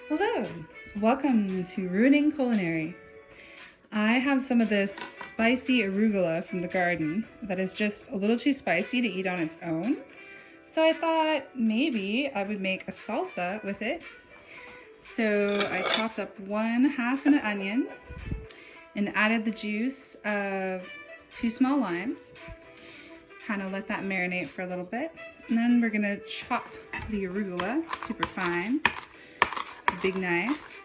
Hello, welcome to Ruining Culinary. I have some of this spicy arugula from the garden that is just a little too spicy to eat on its own. So I thought maybe I would make a salsa with it. So I chopped up 1/2 an onion and added the juice of 2 small limes. Kind of let that marinate for a little bit. And then we're gonna chop the arugula super fine. Big knife.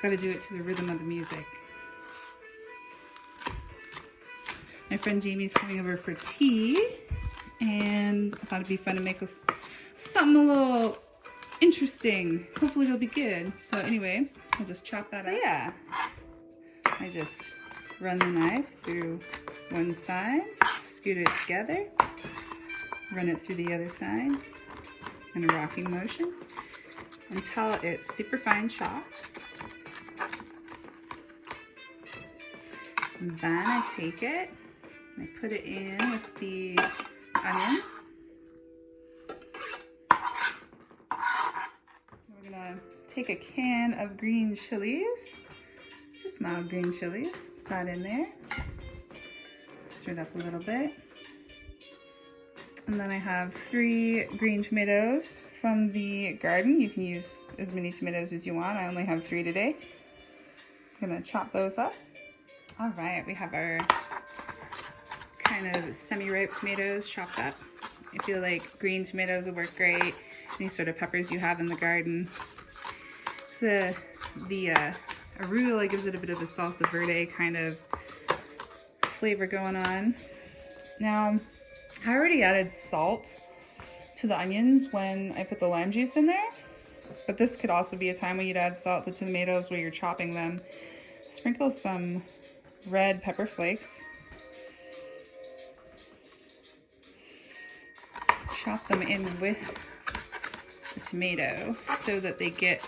Got to do it to the rhythm of the music. My friend Jamie's coming over for tea, and I thought it'd be fun to make something a little interesting. Hopefully it'll be good. So anyway, I'll just chop that up. So yeah, I just run the knife through one side, scoot it together, run it through the other side in a rocking motion until it's super fine chopped. And then I take it and I put it in with the onions. We're gonna take a can of green chilies, just mild green chilies, put that in there, stir it up a little bit. And then I have 3 green tomatoes from the garden. You can use as many tomatoes as you want. I only have 3 today. I'm gonna chop those up. All right, we have our kind of semi-ripe tomatoes chopped up. I feel like green tomatoes will work great. Any sort of peppers you have in the garden. So the arugula gives it a bit of a salsa verde kind of flavor going on. Now, I already added salt to the onions when I put the lime juice in there, but this could also be a time when you'd add salt to the tomatoes while you're chopping them. Sprinkle some red pepper flakes. Chop them in with the tomato so that they get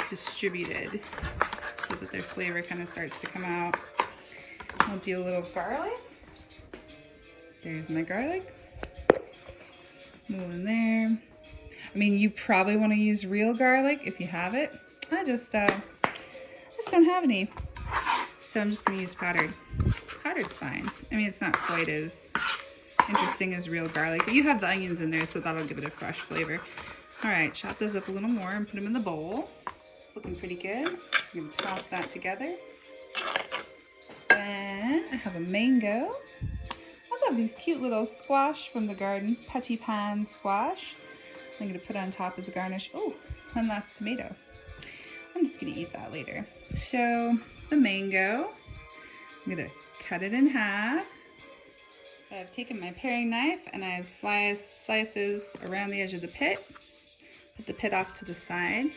distributed, so that their flavor kind of starts to come out. I'll do a little garlic. There's my garlic. Move in there. I mean, you probably want to use real garlic if you have it. I just don't have any. So I'm just going to use powdered. Powdered's fine. I mean, it's not quite as interesting as real garlic, but you have the onions in there, so that'll give it a fresh flavor. All right, chop those up a little more and put them in the bowl. It's looking pretty good. I'm going to toss that together. Then I have a mango. I also have these cute little squash from the garden, petit pan squash. I'm going to put on top as a garnish. Oh, one last tomato. I'm just going to eat that later. So the mango, I'm going to cut it in half. I've taken my paring knife and I've sliced slices around the edge of the pit. Put the pit off to the side. And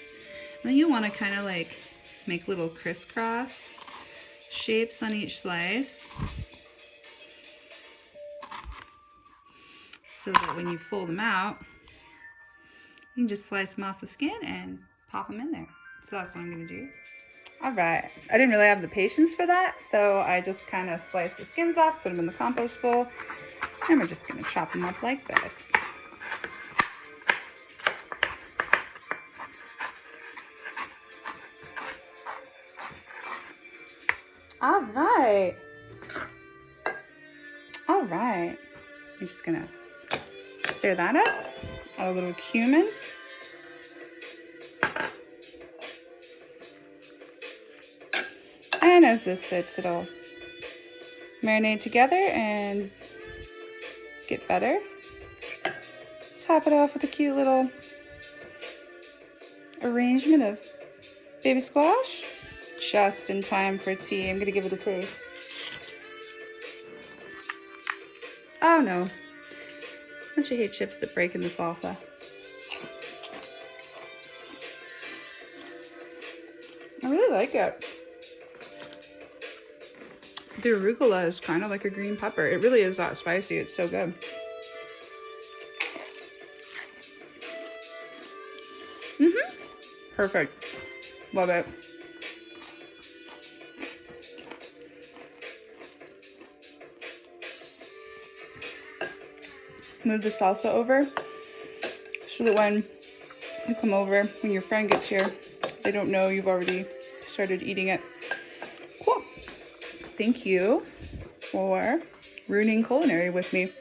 then you want to kind of like make little crisscross shapes on each slice, so that when you fold them out, you can just slice them off the skin and pop them in there. So that's what I'm gonna do. All right, I didn't really have the patience for that, so I just kind of sliced the skins off, put them in the compost bowl, and we're just gonna chop them up like this. All right. All right, I'm just gonna stir that up, add a little cumin. And as this sits, it'll marinate together and get better. Top it off with a cute little arrangement of baby squash. Just in time for tea. I'm gonna give it a taste. Oh no. Don't you hate chips that break in the salsa? I really like it. The arugula is kind of like a green pepper. It really is that spicy. It's so good. Perfect. Love it. Move the salsa over. so that when you come over, when your friend gets here, they don't know you've already started eating it. Cool. Thank you for ruining culinary with me.